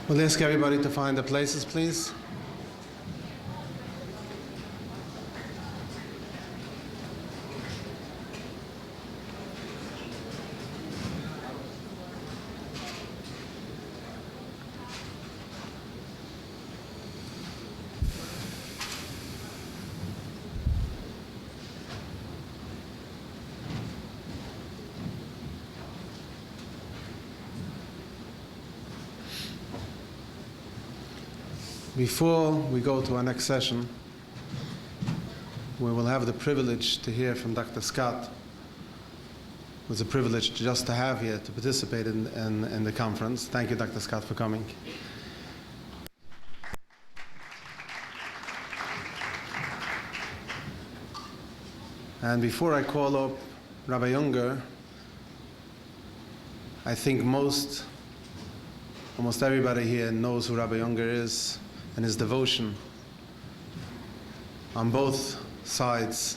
We'll ask everybody to find their places, please. Before we go to our next session, we will have the privilege to hear from Dr. Scott. It was a privilege just to have here to participate in the conference. Thank you, Dr. Scott, for coming. And before I call up Rabbi Unger, I think almost everybody here knows who Rabbi Unger is and his devotion on both sides,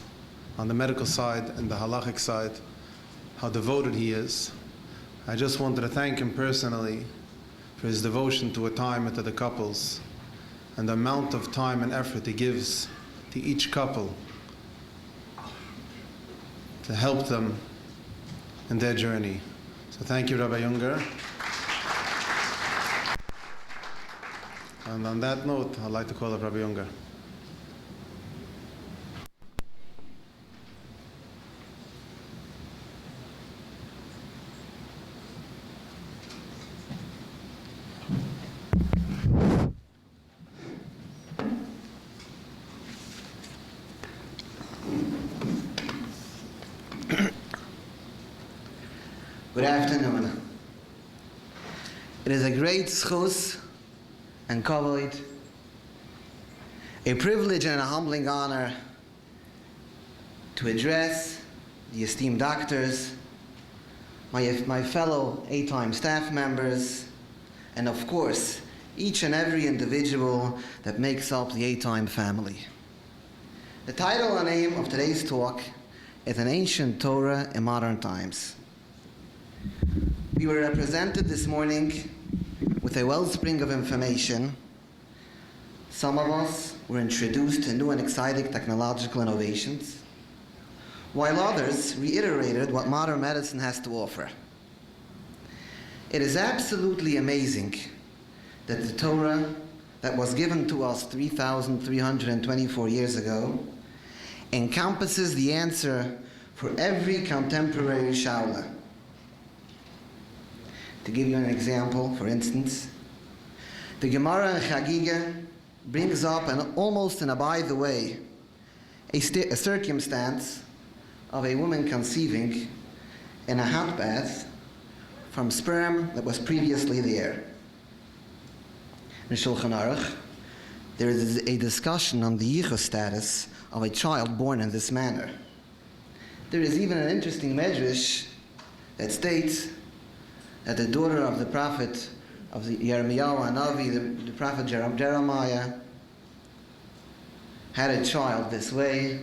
on the medical side and the halachic side, how devoted he is. I just wanted to thank him personally for his devotion to a time and to the couples and the amount of time and effort he gives to each couple to help them in their journey. So thank you, Rabbi Unger. And on that note, I'd like to call up Rabbi Unger. Good afternoon. It is a great schus and kavod, a privilege and a humbling honor to address the esteemed doctors, my fellow A-Time staff members, and of course, each and every individual that makes up the A-Time family. The title and name of today's talk is An Ancient Torah in Modern Times. We were represented this morning with a wellspring of information. Some of us were introduced to new and exciting technological innovations, while others reiterated what modern medicine has to offer. It is absolutely amazing that the Torah that was given to us 3,324 years ago encompasses the answer for every contemporary shaula. To give you an example, for instance, the Gemara in Chagiga brings up, almost in a by the way, a circumstance of a woman conceiving in a hot bath from sperm that was previously there. In Shulchan Aruch, there is a discussion on the yichus status of a child born in this manner. There is even an interesting medrash that states that the daughter of the prophet of the Yirmiyahu Hanavi, the prophet Jeremiah, had a child this way,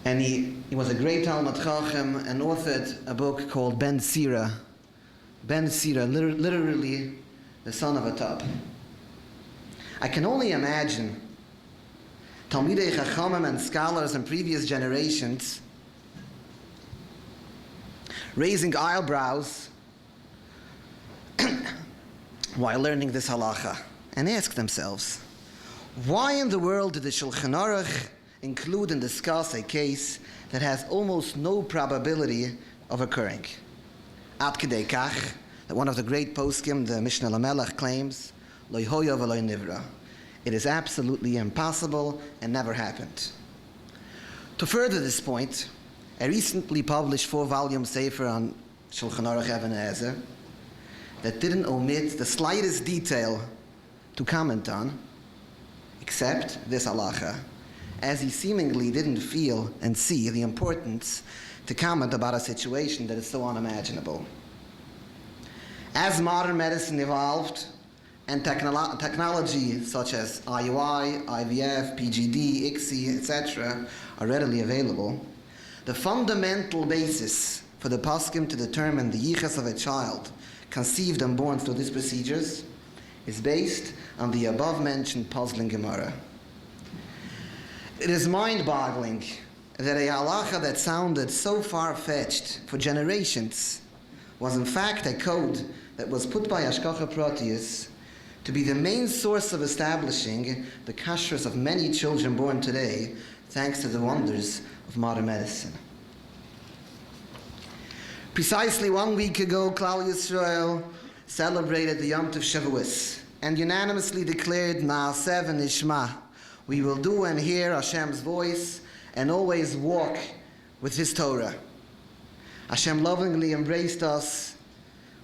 and he was a great Talmud Chacham and authored a book called Ben Sira. Ben Sira, literally the son of a tub. I can only imagine Talmidei Chachamim and scholars in previous generations raising eyebrows while learning this halacha and ask themselves, why in the world did the Shulchan Aruch include and discuss a case that has almost no probability of occurring? Ad kedei kach, that one of the great poskim, the Mishnah Lamelech, claims, Lo hoya v'lo nivra. It is absolutely impossible and never happened. To further this point, a recently published 4-volume sefer on Shulchan Aruch Even Ezer that didn't omit the slightest detail to comment on, except this halacha, as he seemingly didn't feel and see the importance to comment about a situation that is so unimaginable. As modern medicine evolved and technology such as IUI, IVF, PGD, ICSI, etc. are readily available, the fundamental basis for the poskim to determine the yichus of a child conceived and born through these procedures is based on the above-mentioned puzzling Gemara. It is mind-boggling that a halacha that sounded so far-fetched for generations was in fact a code that was put by Hashgacha Pratius to be the main source of establishing the kashrus of many children born today, thanks to the wonders of modern medicine. Precisely 1 week ago, Klal Yisrael celebrated the Yom Tov Shavuos and unanimously declared Na'aseh v'nishma. We will do and hear Hashem's voice and always walk with His Torah. Hashem lovingly embraced us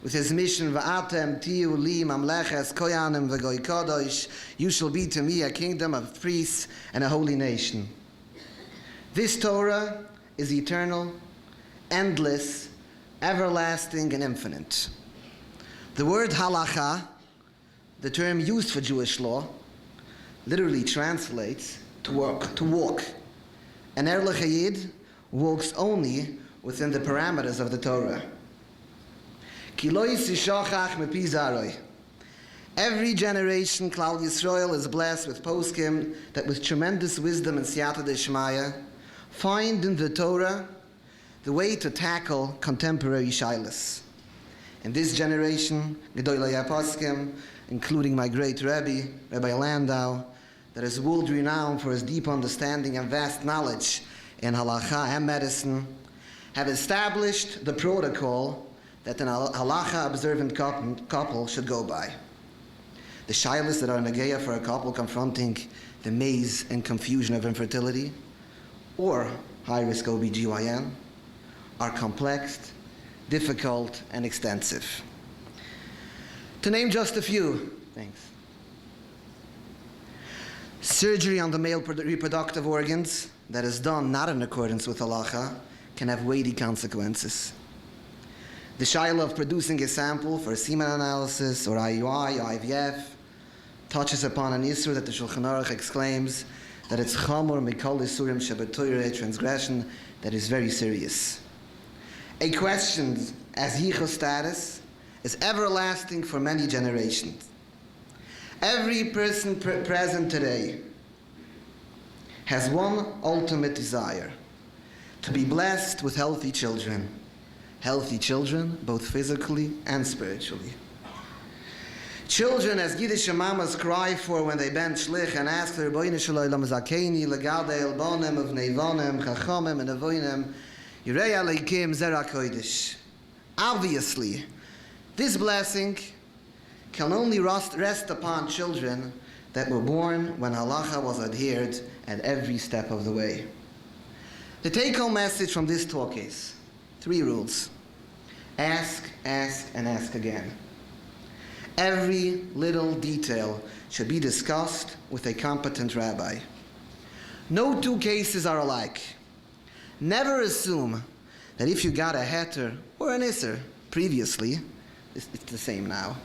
with His mission, V'atem tiyu li mamleches koyanim v'goy kadosh. You shall be to me a kingdom of priests and a holy nation. This Torah is eternal, endless, everlasting, and infinite. The word halacha, the term used for Jewish law, literally translates to walk. An Erlich Yid walks only within the parameters of the Torah. Every generation, Klal Yisrael is blessed with poskim that with tremendous wisdom and siyata d'shmaya find in the Torah the way to tackle contemporary shilas. In this generation, Gedolei HaPoskim, including my great Rebbe, Rabbi Landau, that is world-renowned for his deep understanding and vast knowledge in halacha and medicine, have established the protocol that an halacha observant couple should go by. The shilas that are negeya for a couple confronting the maze and confusion of infertility or high-risk OBGYN are complex, difficult, and extensive. To name just a few, thanks. Surgery on the male reproductive organs that is done not in accordance with halacha can have weighty consequences. The shaila of producing a sample for semen analysis or IUI or IVF touches upon an issur that the Shulchan Aruch exclaims that it's chamor mikol isurim shebetoireh, a transgression that is very serious. A question as yichus status is everlasting for many generations. Every person present today has one ultimate desire: to be blessed with healthy children. Healthy children, both physically and spiritually. Children, as Yiddish mamas cry for when they ben shlich and ask for Rebbeinu Shalom Zakeni, Legade El Bonem of Neivonem, Chachomem and Avoinem, Yirei Aleikim Zera Kodesh. Obviously, this blessing can only rest upon children that were born when halacha was adhered at every step of the way. The take-home message from this talk is 3 rules. Ask, ask, and ask again. Every little detail should be discussed with a competent rabbi. No 2 cases are alike. Never assume that if you got a heter or an isser previously, it's the same now.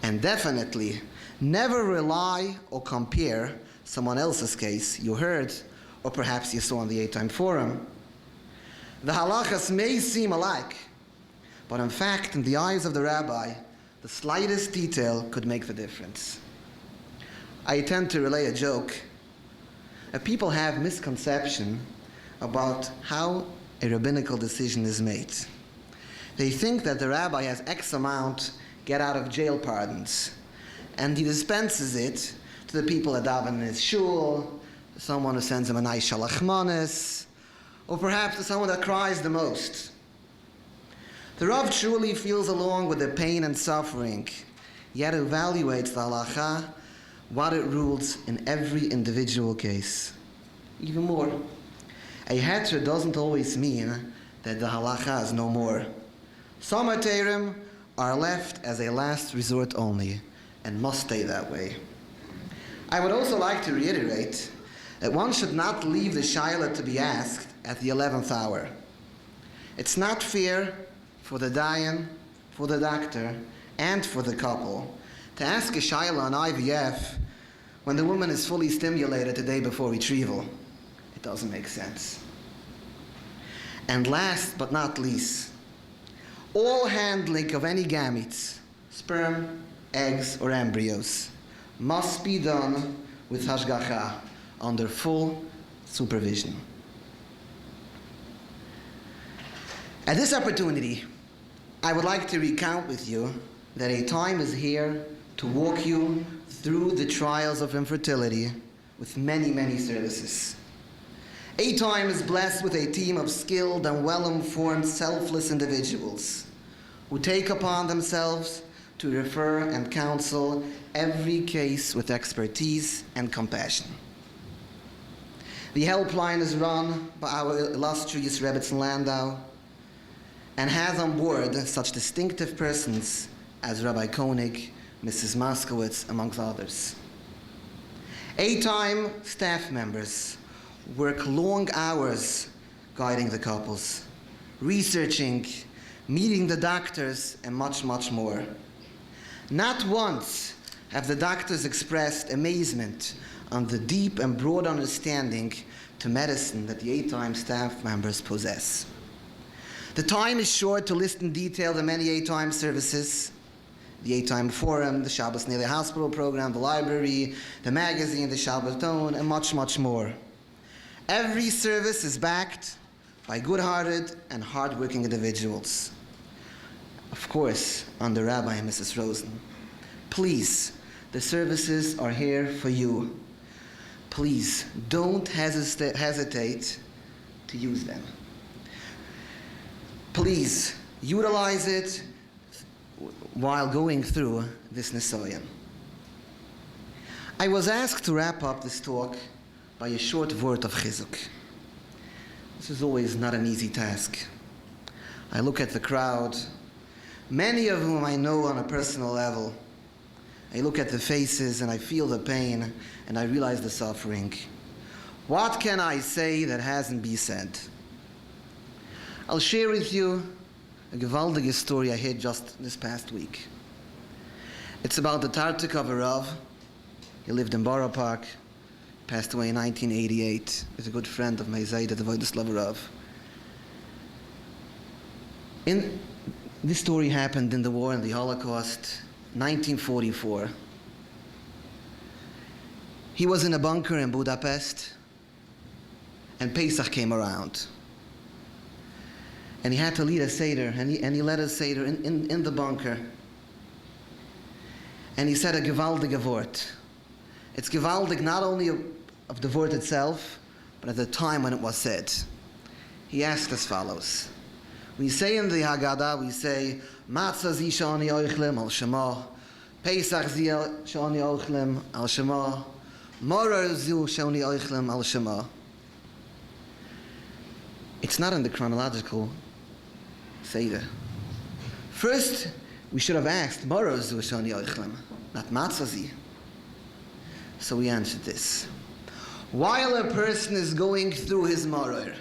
And definitely never rely or compare someone else's case you heard or perhaps you saw on the 8-time forum. The halachas may seem alike, but in fact, in the eyes of the rabbi, the slightest detail could make the difference. I tend to relay a joke. People have misconception about how a rabbinical decision is made. They think that the rabbi has X amount get-out-of-jail pardons, and he dispenses it to the people that daven in his shul, to someone who sends him a nice shalach manis, or perhaps to someone that cries the most. The Rav truly feels along with the pain and suffering, yet evaluates the halacha, what it rules in every individual case. Even more, a heter doesn't always mean that the halacha is no more. Some heterim are left as a last resort only, and must stay that way. I would also like to reiterate that one should not leave the shaila to be asked at the 11th hour. It's not fair for the dayan, for the doctor, and for the couple to ask a shaila on IVF when the woman is fully stimulated the day before retrieval. It doesn't make sense. And last but not least, all handling of any gametes, sperm, eggs, or embryos, must be done with hashgacha, under full supervision. At this opportunity, I would like to recount with you that a time is here to walk you through the trials of infertility with many, many services. A time is blessed with a team of skilled and well-informed, selfless individuals who take upon themselves to refer and counsel every case with expertise and compassion. The helpline is run by our illustrious Rebbetzin Landau and has on board such distinctive persons as Rabbi Koenig, Mrs. Moskowitz, amongst others. A-time staff members work long hours guiding the couples, researching, meeting the doctors, and much, much more. Not once have the doctors expressed amazement on the deep and broad understanding to medicine that the A-time staff members possess. The time is short to list in detail the many A-time services: the A-time Forum, the Shabbos Nele Hospital Program, the library, the magazine, the Shabbaton, and much, much more. Every service is backed by good-hearted and hard-working individuals. Of course, under Rabbi and Mrs. Rosen. Please, the services are here for you. Please, don't hesitate to use them. Please, utilize it while going through this Nisoyan. I was asked to wrap up this talk by a short word of chizuk. This is always not an easy task. I look at the crowd, many of whom I know on a personal level. I look at the faces and I feel the pain and I realize the suffering. What can I say that hasn't been said? I'll share with you a gewaldige story I heard just this past week. It's about the Tartik of a Rav. He lived in Borough Park, passed away in 1988. He's a good friend of my Zayda, the Voidislav Rav. This story happened in the war and the Holocaust, 1944. He was in a bunker in Budapest, and Pesach came around. And he had to lead a Seder, and he led a Seder in the bunker. And he said a gewaldige Wort. It's gewaldig not only of the word itself, but at the time when it was said. He asked as follows. We say in the Haggadah, we say, Matzah zi shani oichlem al shema, Pesach zi shani oichlem al shema, Morer zu shani oichlem al shema. It's not in the chronological Seder. First, we should have asked, Morer zu shani oichlem, not Matzah zi. So we answered this. While a person is going through his morer,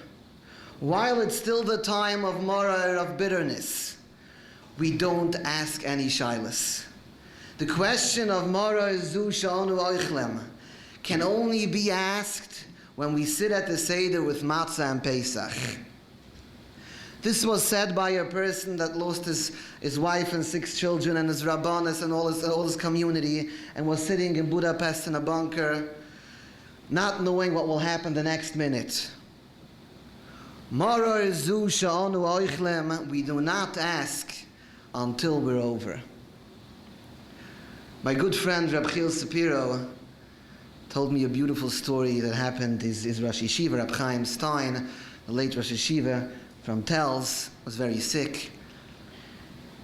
while it's still the time of morer, of bitterness, we don't ask any shilas. The question of morer zu shanu oichlem can only be asked when we sit at the Seder with matzah and Pesach. This was said by a person that lost his wife and 6 children and his rabbanis and all his community, and was sitting in Budapest in a bunker, not knowing what will happen the next minute. Maror zu sha'anu oichlem, we do not ask until we're over. My good friend Reb Chil Sapiro told me a beautiful story that happened. His Rosh Yeshiva, Reb Chaim Stein, the late Rosh Yeshiva from Telz, was very sick,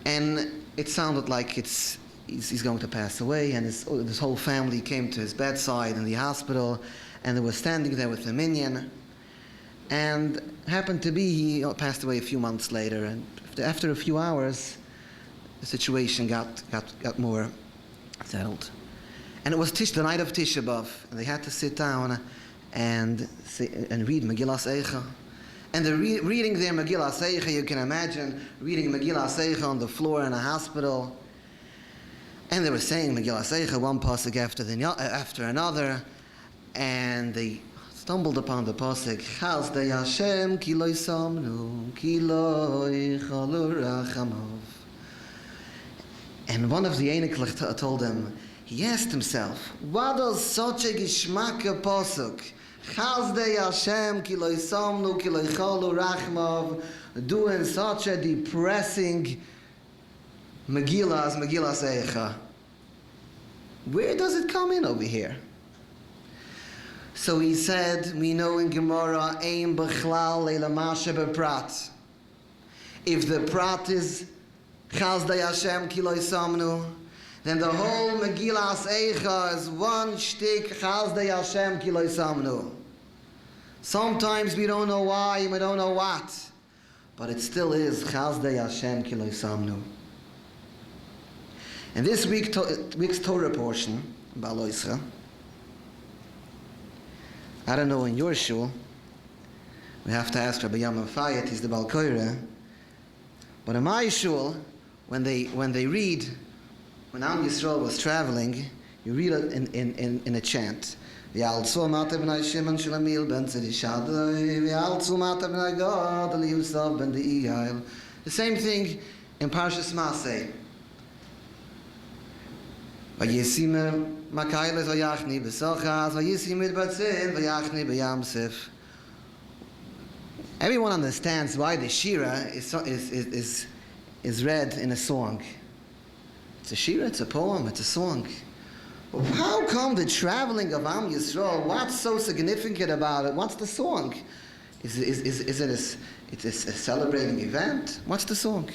and it sounded like he's going to pass away, and this whole family came to his bedside in the hospital, and they were standing there with the minyan, and happened to be he passed away a few months later, and after a few hours the situation got more settled. And it was the night of Tisha B'Av, and they had to sit down and read Megillas Eicha. And they're reading their Megillas Eicha. You can imagine reading Megillas Eicha on the floor in a hospital. And they were saying Megillas Eicha, one pasuk after another, and they stumbled upon the pasuk, Chazdei Hashem ki lo ysamnu, ki lo yichalu rachamov. And one of the Einiklich told him, he asked himself, what does such a geschmacke pasuk, Chazdei Hashem ki lo ysamnu, ki lo yichalu rachamov, do in such a depressing Megillah as Megillah Eicha? Where does it come in over here? So he said, we know in Gemara, Ein Bechlal Leila Masha Beprat. If the prat is Chazdei Hashem Ki Lo Ysamnu, then the whole Megillah Eicha is one shtick Chazdei Hashem Ki Lo Ysamnu. Sometimes we don't know why, we don't know what, but it still is Chazdei Hashem Ki Lo Ysamnu. In this week's Torah portion, Ba'al Yisra, I don't know in your shul, we have to ask Rabbi Yamam Fayet, he's the Baal Koireh, but in my shul, when they read, when Am Yisrael was traveling, you read it in a chant. V'yaltzu mata b'nai Shimon Shulamil ben Tzedishadai, v'yaltzu mata b'nai Gad Eliusav ben De'iyayil. The same thing in Parshas Masei. Vayisime makayles vayachni b'sochas, vayisime b'tzin vayachni b'yamsif. Everyone understands why the Shira is read in a song. It's a Shira, it's a poem, it's a song. Well, how come the traveling of Am Yisrael, what's so significant about it? What's the song? Is it a celebrating event? What's the song?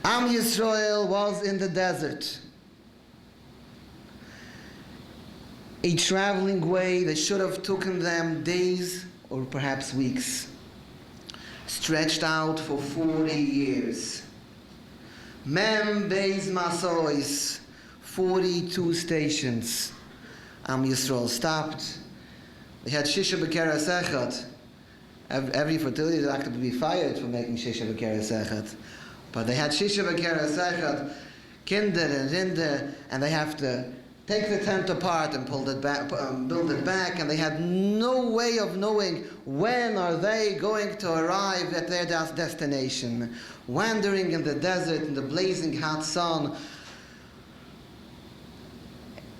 Am Yisrael was in the desert. A traveling way that should have taken them days or perhaps weeks, stretched out for 40 years. Mem Beis Masois, 42 stations. Am Yisrael stopped. They had Shisha B'Keres Echad. Every fertility doctor would be fired for making Shisha B'Keres Echad. But they had Shisha B'Keres Echad, Kinder and Rinder, and they have to take the tent apart and build it back, and they had no way of knowing when are they going to arrive at their destination. Wandering in the desert in the blazing hot sun,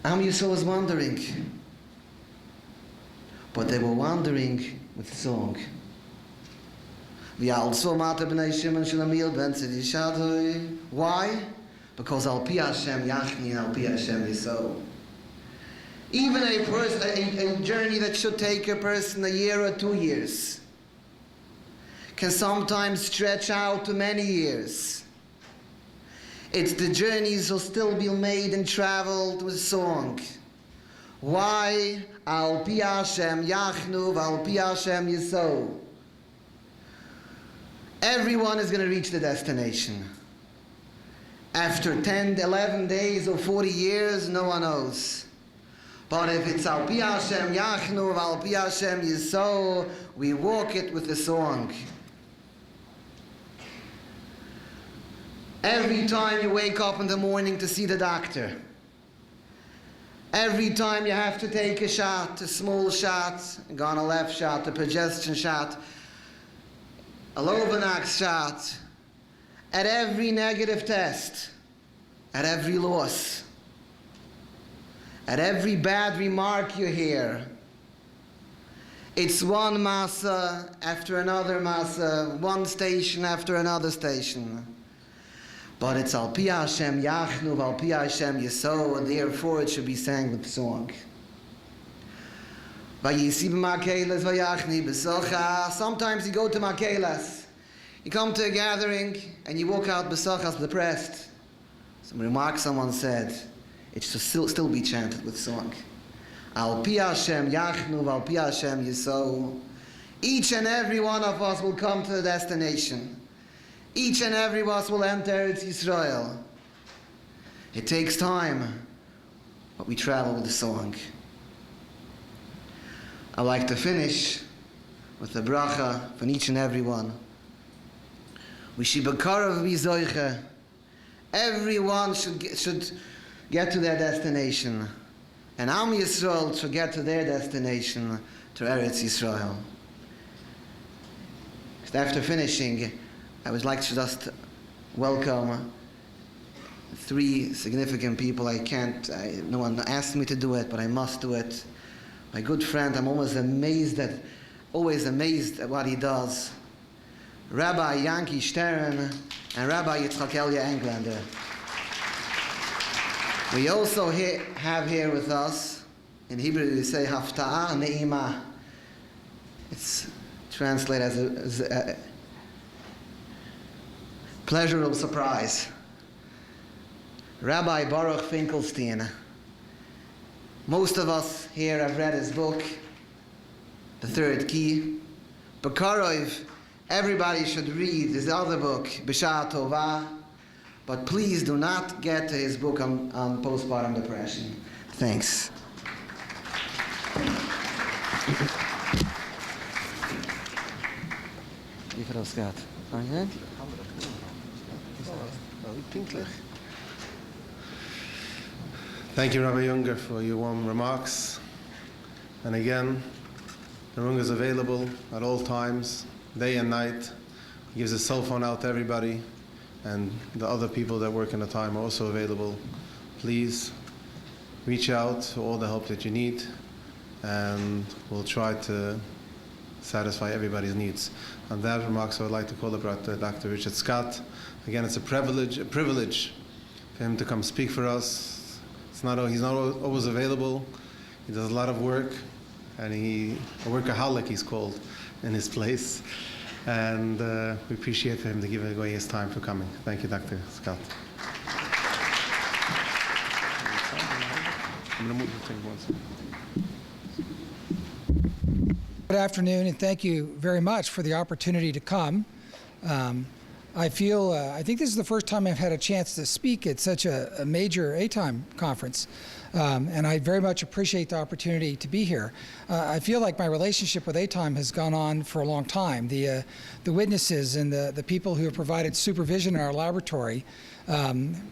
Am Yisrael was wandering, but they were wandering with song. Why? Because Al Pi Hashem Yachni and Al Pi Hashem Yisrael. Even a journey that should take a person a year or 2 years can sometimes stretch out to many years. It's the journeys will still be made and traveled with song. Why? Al Pi Hashem Yachnu, Al Pi Hashem Yisrael. Everyone is going to reach the destination. After 10, 11 days or 40 years, no one knows. But if it's Al Pi Hashem Yachnu, Al Pi Hashem Yisrael, we walk it with a song. Every time you wake up in the morning to see the doctor, every time you have to take a shot, a small shot, a Ghana left shot, a progestin shot, a Lovanac shot, at every negative test, at every loss, at every bad remark you hear, it's one masa after another masa, one station after another station. But it's Al Pi Hashem Yachnu, Al Pi Hashem Yisrael, and therefore it should be sang with song. Sometimes you go to Makelas, you come to a gathering, and you walk out Besachas depressed. Some remark someone said, it should still be chanted with song. Al Pi Hashem Yachnu, Al Pi Hashem Yisrael. Each and every one of us will come to the destination. Each and every one of us will enter Israel. It takes time, but we travel with the song. I'd like to finish with a bracha from each and every one. We should be karav bizoiche. Everyone should get to their destination. and Am Yisrael to get to their destination, to Eretz Yisrael. After finishing, I would like to just welcome 3 significant people. No one asked me to do it, but I must do it. My good friend, I'm always amazed at what he does. Rabbi Yankee Stern and Rabbi Yitzchak Elia Englander. We also have here with us, in Hebrew we say Hafta'ah Ne'imah. It's translated as a pleasurable surprise. Rabbi Baruch Finkelstein. Most of us here have read his book, The Third Key. Bekarov, everybody should read his other book, B'Shah Tovah, but please do not get to his book on postpartum depression. Thanks. Thank you, Rabbi Junger, for your warm remarks. And again, the Rung is available at all times, day and night. He gives his cell phone out to everybody, and the other people that work in the time are also available. Please reach out for all the help that you need, and we'll try to satisfy everybody's needs. On that remarks, I would like to call up Dr. Richard Scott. Again, it's a privilege for him to come speak for us. He's not always available. He does a lot of work, and a workaholic he's called in his place. And we appreciate for him to give away his time for coming. Thank you, Dr. Scott. I'm going to move the thing once. Good afternoon, and thank you very much for the opportunity to come. I think this is the first time I've had a chance to speak at such a major A-Time conference, and I very much appreciate the opportunity to be here. I feel like my relationship with A-Time has gone on for a long time. The witnesses and the people who have provided supervision in our laboratory,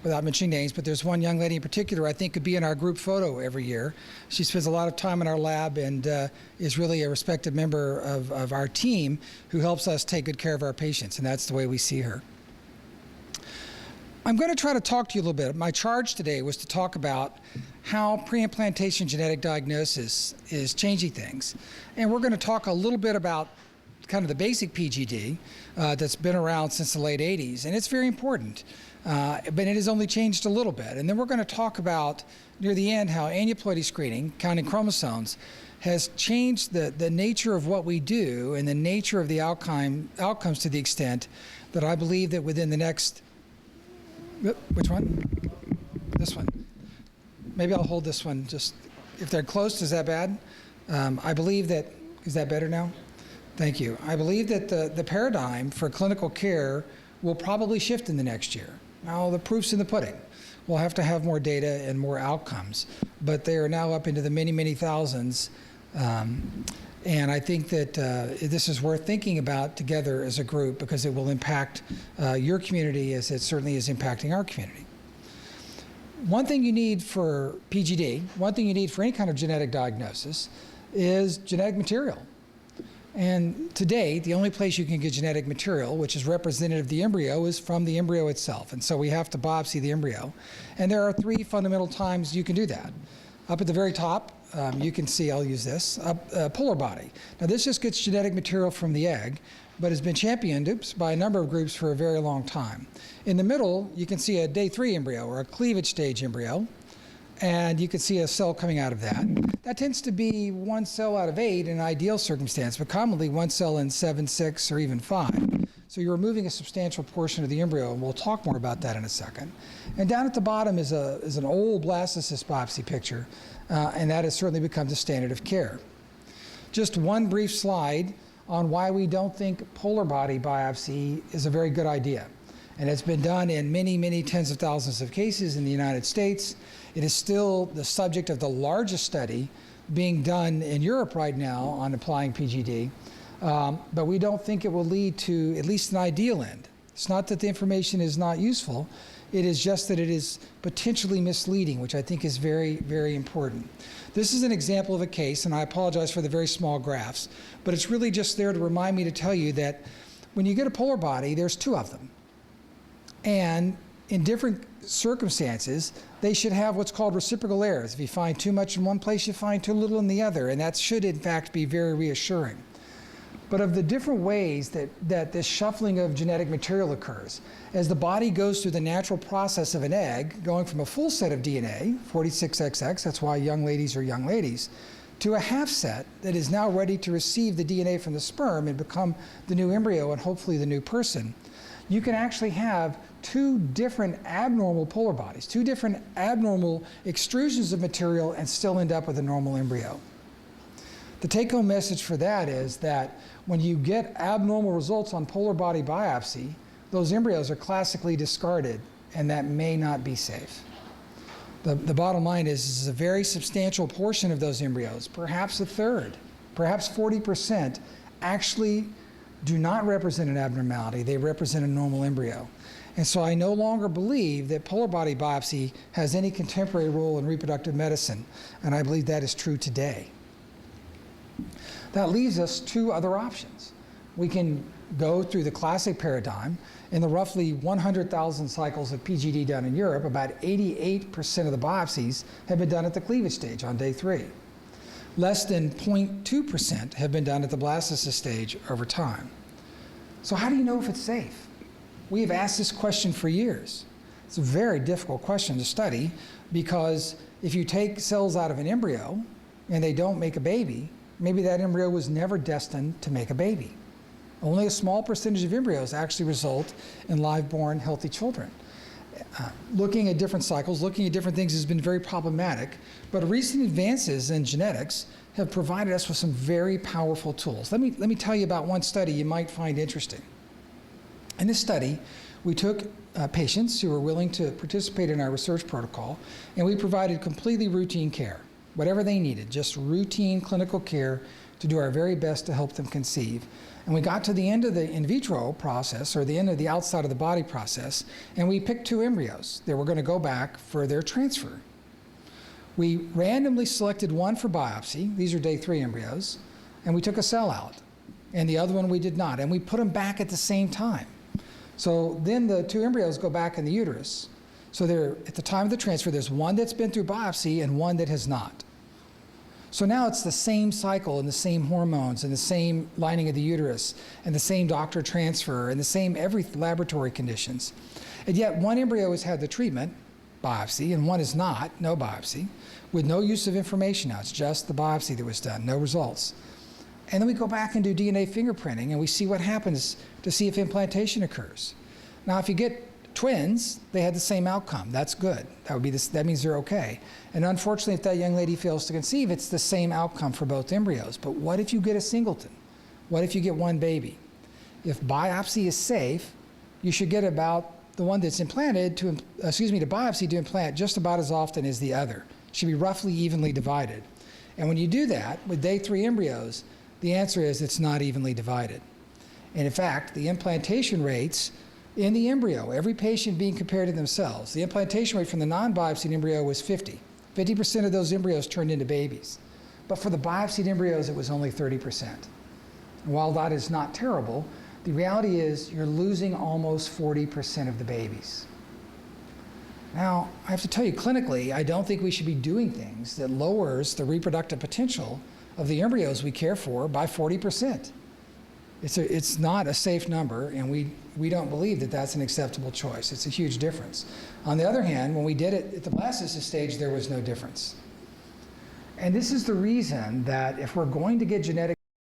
without mentioning names, but there's one young lady in particular I think could be in our group photo every year. She spends a lot of time in our lab and is really a respected member of our team who helps us take good care of our patients, and that's the way we see her. I'm going to try to talk to you a little bit. My charge today was to talk about how preimplantation genetic diagnosis is changing things. And we're going to talk a little bit about kind of the basic PGD that's been around since the late 80s, and it's very important. But it has only changed a little bit. And then we're going to talk about, near the end, how aneuploidy screening, counting chromosomes, has changed the nature of what we do and the nature of the outcomes to the extent that I believe that within the next, which one? This one. Maybe I'll hold this one just, if they're close, is that bad? I believe that, is that better now? Thank you. I believe that the paradigm for clinical care will probably shift in the next year. Now, the proof's in the pudding. We'll have to have more data and more outcomes, but they are now up into the many, many thousands. And I think that this is worth thinking about together as a group because it will impact your community as it certainly is impacting our community. One thing you need for PGD, one thing you need for any kind of genetic diagnosis is genetic material. And today, the only place you can get genetic material, which is representative of the embryo, is from the embryo itself. And so we have to biopsy the embryo. And there are 3 fundamental times you can do that. Up at the very top, you can see, I'll use this, polar body. Now this just gets genetic material from the egg, but has been championed, by a number of groups for a very long time. In the middle, you can see a day 3 embryo, or a cleavage stage embryo, and you can see a cell coming out of that. That tends to be 1 cell out of 8 in an ideal circumstance, but commonly 1 cell in 7, 6, or even 5. So you're removing a substantial portion of the embryo, and we'll talk more about that in a second. And down at the bottom is an old blastocyst biopsy picture, and that has certainly become the standard of care. Just one brief slide on why we don't think polar body biopsy is a very good idea. And it's been done in many, many tens of thousands of cases in the United States. It is still the subject of the largest study being done in Europe right now on applying PGD, but we don't think it will lead to at least an ideal end. It's not that the information is not useful. It is just that it is potentially misleading, which I think is very, very important. This is an example of a case, and I apologize for the very small graphs, but it's really just there to remind me to tell you that when you get a polar body, there's two of them. And in different circumstances, they should have what's called reciprocal errors. If you find too much in one place, you find too little in the other, and that should, in fact, be very reassuring. But of the different ways that this shuffling of genetic material occurs, as the body goes through the natural process of an egg, going from a full set of DNA, 46XX, that's why young ladies are young ladies, to a half set that is now ready to receive the DNA from the sperm and become the new embryo and hopefully the new person, you can actually have two different abnormal polar bodies, two different abnormal extrusions of material, and still end up with a normal embryo. The take-home message for that is that when you get abnormal results on polar body biopsy, those embryos are classically discarded, and that may not be safe. The bottom line is a very substantial portion of those embryos, perhaps a third, perhaps 40%, actually do not represent an abnormality. They represent a normal embryo. And so I no longer believe that polar body biopsy has any contemporary role in reproductive medicine, and I believe that is true today. That leaves us two other options. We can go through the classic paradigm. In the roughly 100,000 cycles of PGD done in Europe, about 88% of the biopsies have been done at the cleavage stage on day 3. Less than 0.2% have been done at the blastocyst stage over time. So how do you know if it's safe? We have asked this question for years. It's a very difficult question to study because if you take cells out of an embryo and they don't make a baby, maybe that embryo was never destined to make a baby. Only a small percentage of embryos actually result in live-born healthy children. Looking at different cycles, looking at different things has been very problematic, but recent advances in genetics have provided us with some very powerful tools. Let me tell you about one study you might find interesting. In this study, we took patients who were willing to participate in our research protocol, and we provided completely routine care, whatever they needed, just routine clinical care to do our very best to help them conceive. And we got to the end of the in vitro process, or the end of the outside of the body process, and we picked 2 embryos that were going to go back for their transfer. We randomly selected one for biopsy. These are day 3 embryos, and we took a cell out, and the other one we did not, and we put them back at the same time. So then the 2 embryos go back in the uterus. So they're, at the time of the transfer, there's one that's been through biopsy and one that has not. So now it's the same cycle and the same hormones and the same lining of the uterus and the same doctor transfer and the same every laboratory conditions. And yet one embryo has had the treatment, biopsy, and one is not, no biopsy, with no use of information now. It's just the biopsy that was done, no results. And then we go back and do DNA fingerprinting and we see what happens to see if implantation occurs. Now if you get twins, they had the same outcome. That's good. That means they're okay. And unfortunately, if that young lady fails to conceive, it's the same outcome for both embryos. But what if you get a singleton? What if you get one baby? If biopsy is safe, you should get about the one that's implanted to biopsy to implant just about as often as the other. It should be roughly evenly divided. And when you do that with day 3 embryos, the answer is it's not evenly divided. And in fact, the implantation rates in the embryo, every patient being compared to themselves, the implantation rate from the non-biopsied embryo was 50. 50% of those embryos turned into babies. But for the biopsied embryos, it was only 30%. And while that is not terrible, the reality is you're losing almost 40% of the babies. Now, I have to tell you, clinically, I don't think we should be doing things that lowers the reproductive potential of the embryos we care for by 40%. It's not a safe number, and we don't believe that that's an acceptable choice. It's a huge difference. On the other hand, when we did it at the blastocyst stage, there was no difference. And this is the reason that if we're going to get genetic